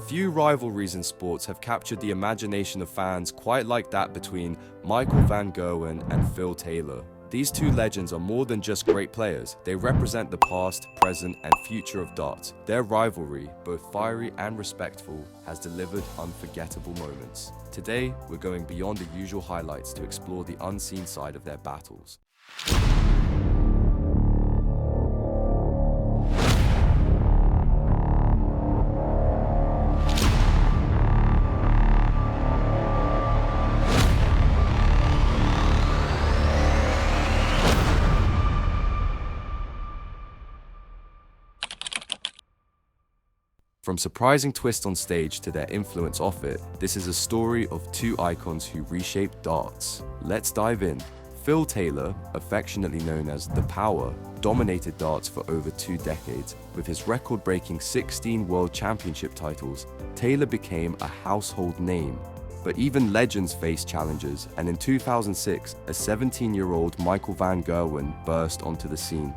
Few rivalries in sports have captured the imagination of fans quite like that between Michael van Gerwen and Phil Taylor. These two legends are more than just great players, they represent the past, present, and future of darts. Their rivalry, both fiery and respectful, has delivered unforgettable moments. Today, we're going beyond the usual highlights to explore the unseen side of their battles. From surprising twists on stage to their influence off it, this is a story of two icons who reshaped darts. Let's dive in. Phil Taylor, affectionately known as The Power, dominated darts for over 2 decades. With his record-breaking 16 World Championship titles, Taylor became a household name. But even legends face challenges, and in 2006, a 17-year-old Michael van Gerwen burst onto the scene.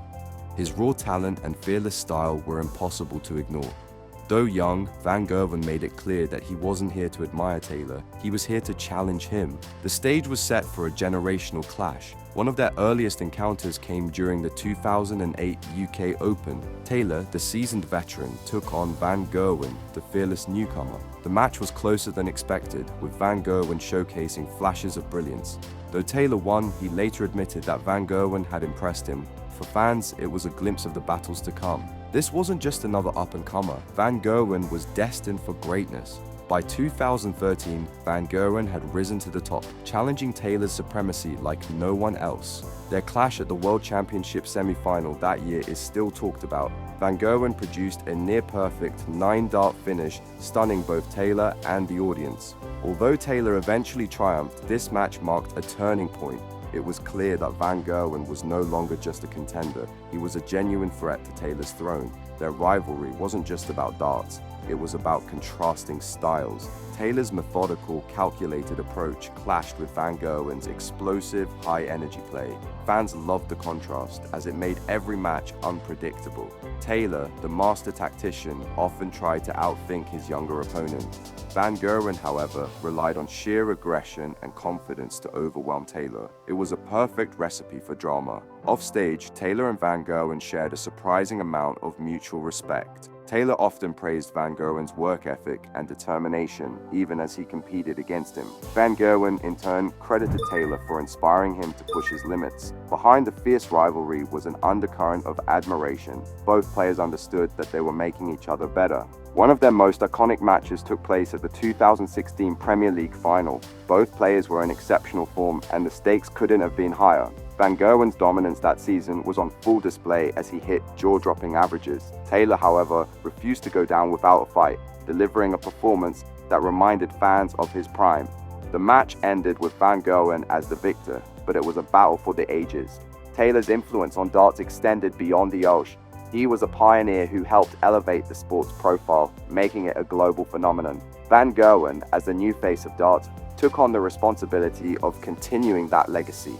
His raw talent and fearless style were impossible to ignore. Though young, Van Gerwen made it clear that he wasn't here to admire Taylor, he was here to challenge him. The stage was set for a generational clash. One of their earliest encounters came during the 2008 UK Open. Taylor, the seasoned veteran, took on Van Gerwen, the fearless newcomer. The match was closer than expected, with Van Gerwen showcasing flashes of brilliance. Though Taylor won, he later admitted that Van Gerwen had impressed him. For fans, it was a glimpse of the battles to come. This wasn't just another up-and-comer. Van Gerwen was destined for greatness. By 2013, Van Gerwen had risen to the top, challenging Taylor's supremacy like no one else. Their clash at the World Championship semi-final that year is still talked about. Van Gerwen produced a near-perfect 9-dart finish, stunning both Taylor and the audience. Although Taylor eventually triumphed, this match marked a turning point. It was clear that Van Gerwen was no longer just a contender, he was a genuine threat to Taylor's throne. Their rivalry wasn't just about darts, it was about contrasting styles. Taylor's methodical, calculated approach clashed with Van Gerwen's explosive, high-energy play. Fans loved the contrast, as it made every match unpredictable. Taylor, the master tactician, often tried to outthink his younger opponent. Van Gerwen, however, relied on sheer aggression and confidence to overwhelm Taylor. It was a perfect recipe for drama. Offstage, Taylor and Van Gerwen shared a surprising amount of mutual respect. Taylor often praised Van Gerwen's work ethic and determination, even as he competed against him. Van Gerwen, in turn, credited Taylor for inspiring him to push his limits. Behind the fierce rivalry was an undercurrent of admiration. Both players understood that they were making each other better. One of their most iconic matches took place at the 2016 Premier League final. Both players were in exceptional form, and the stakes couldn't have been higher. Van Gerwen's dominance that season was on full display as he hit jaw-dropping averages. Taylor, however, refused to go down without a fight, delivering a performance that reminded fans of his prime. The match ended with Van Gerwen as the victor, but it was a battle for the ages. Taylor's influence on darts extended beyond the Osh. He was a pioneer who helped elevate the sport's profile, making it a global phenomenon. Van Gerwen, as the new face of darts, took on the responsibility of continuing that legacy.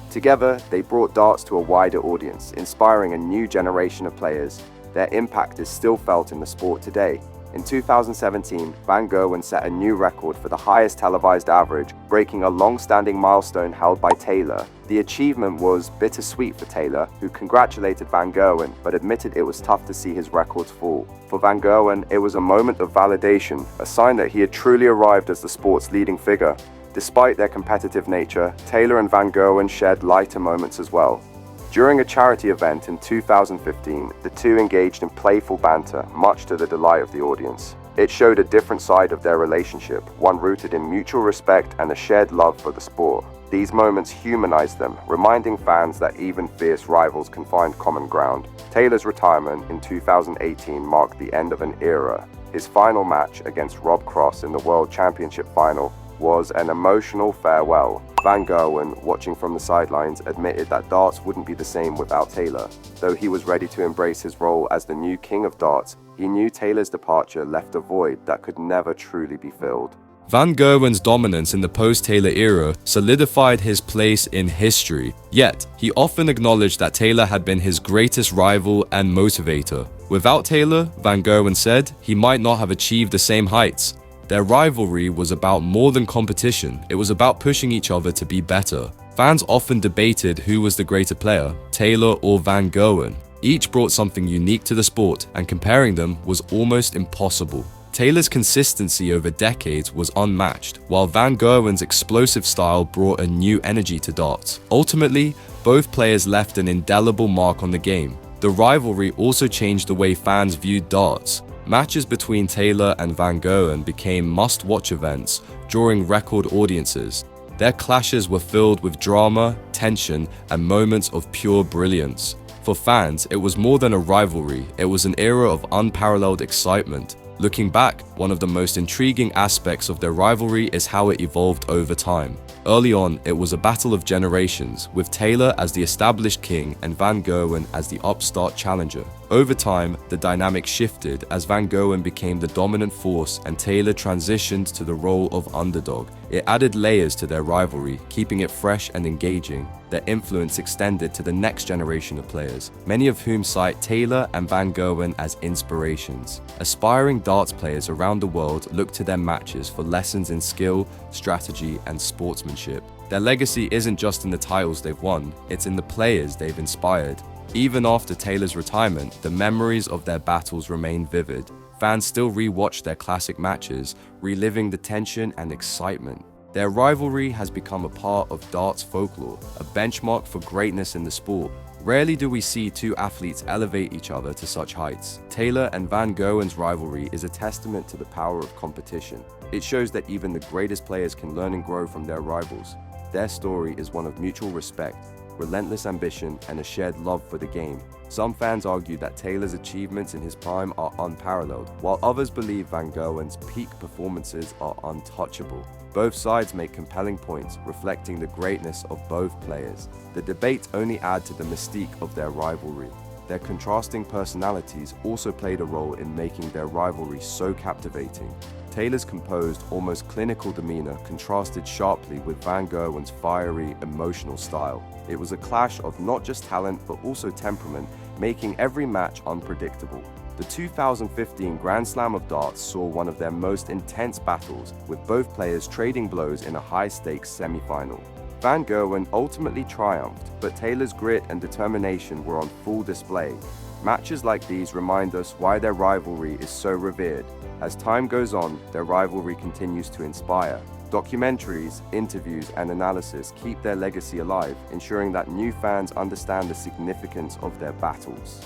Together, they brought darts to a wider audience, inspiring a new generation of players. Their impact is still felt in the sport today. In 2017, Van Gerwen set a new record for the highest televised average, breaking a long-standing milestone held by Taylor. The achievement was bittersweet for Taylor, who congratulated Van Gerwen, but admitted it was tough to see his records fall. For Van Gerwen, it was a moment of validation, a sign that he had truly arrived as the sport's leading figure. Despite their competitive nature, Taylor and Van Gerwen shared lighter moments as well. During a charity event in 2015, the two engaged in playful banter, much to the delight of the audience. It showed a different side of their relationship, one rooted in mutual respect and a shared love for the sport. These moments humanized them, reminding fans that even fierce rivals can find common ground. Taylor's retirement in 2018 marked the end of an era. His final match against Rob Cross in the World Championship final was an emotional farewell. Van Gerwen, watching from the sidelines, admitted that darts wouldn't be the same without Taylor. Though he was ready to embrace his role as the new king of darts, he knew Taylor's departure left a void that could never truly be filled. Van Gerwen's dominance in the post-Taylor era solidified his place in history, yet he often acknowledged that Taylor had been his greatest rival and motivator. Without Taylor, Van Gerwen said, he might not have achieved the same heights. Their rivalry was about more than competition, it was about pushing each other to be better. Fans often debated who was the greater player, Taylor or Van Gerwen. Each brought something unique to the sport, and comparing them was almost impossible. Taylor's consistency over decades was unmatched, while Van Gerwen's explosive style brought a new energy to darts. Ultimately, both players left an indelible mark on the game. The rivalry also changed the way fans viewed darts. Matches between Taylor and Van Gerwen became must-watch events, drawing record audiences. Their clashes were filled with drama, tension, and moments of pure brilliance. For fans, it was more than a rivalry, it was an era of unparalleled excitement. Looking back, one of the most intriguing aspects of their rivalry is how it evolved over time. Early on, it was a battle of generations, with Taylor as the established king and Van Gerwen as the upstart challenger. Over time, the dynamic shifted as Van Gerwen became the dominant force and Taylor transitioned to the role of underdog. It added layers to their rivalry, keeping it fresh and engaging. Their influence extended to the next generation of players, many of whom cite Taylor and Van Gerwen as inspirations. Aspiring darts players around the world look to their matches for lessons in skill, strategy, and sportsmanship. Their legacy isn't just in the titles they've won, it's in the players they've inspired. Even after Taylor's retirement, the memories of their battles remain vivid. Fans still re-watch their classic matches, reliving the tension and excitement. Their rivalry has become a part of darts folklore, a benchmark for greatness in the sport. Rarely do we see two athletes elevate each other to such heights. Taylor and Van Gerwen's rivalry is a testament to the power of competition. It shows that even the greatest players can learn and grow from their rivals. Their story is one of mutual respect, relentless ambition, and a shared love for the game. Some fans argue that Taylor's achievements in his prime are unparalleled, while others believe Van Gerwen's peak performances are untouchable. Both sides make compelling points, reflecting the greatness of both players. The debates only add to the mystique of their rivalry. Their contrasting personalities also played a role in making their rivalry so captivating. Taylor's composed, almost clinical demeanor contrasted sharply with Van Gerwen's fiery, emotional style. It was a clash of not just talent but also temperament, making every match unpredictable. The 2015 Grand Slam of Darts saw one of their most intense battles, with both players trading blows in a high-stakes semi-final. Van Gerwen ultimately triumphed, but Taylor's grit and determination were on full display. Matches like these remind us why their rivalry is so revered. As time goes on, their rivalry continues to inspire. Documentaries, interviews, and analysis keep their legacy alive, ensuring that new fans understand the significance of their battles.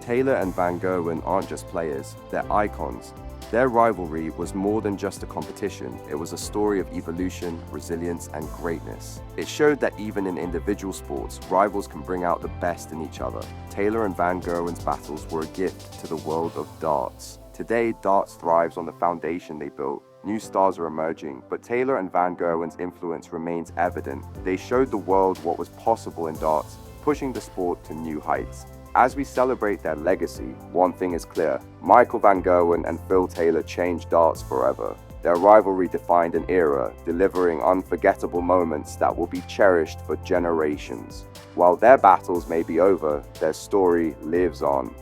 Taylor and Van Gerwen aren't just players, they're icons. Their rivalry was more than just a competition, it was a story of evolution, resilience, and greatness. It showed that even in individual sports, rivals can bring out the best in each other. Taylor and Van Gerwen's battles were a gift to the world of darts. Today, darts thrives on the foundation they built. New stars are emerging, but Taylor and Van Gerwen's influence remains evident. They showed the world what was possible in darts, pushing the sport to new heights. As we celebrate their legacy, one thing is clear: Michael Van Gerwen and Phil Taylor changed darts forever. Their rivalry defined an era, delivering unforgettable moments that will be cherished for generations. While their battles may be over, their story lives on.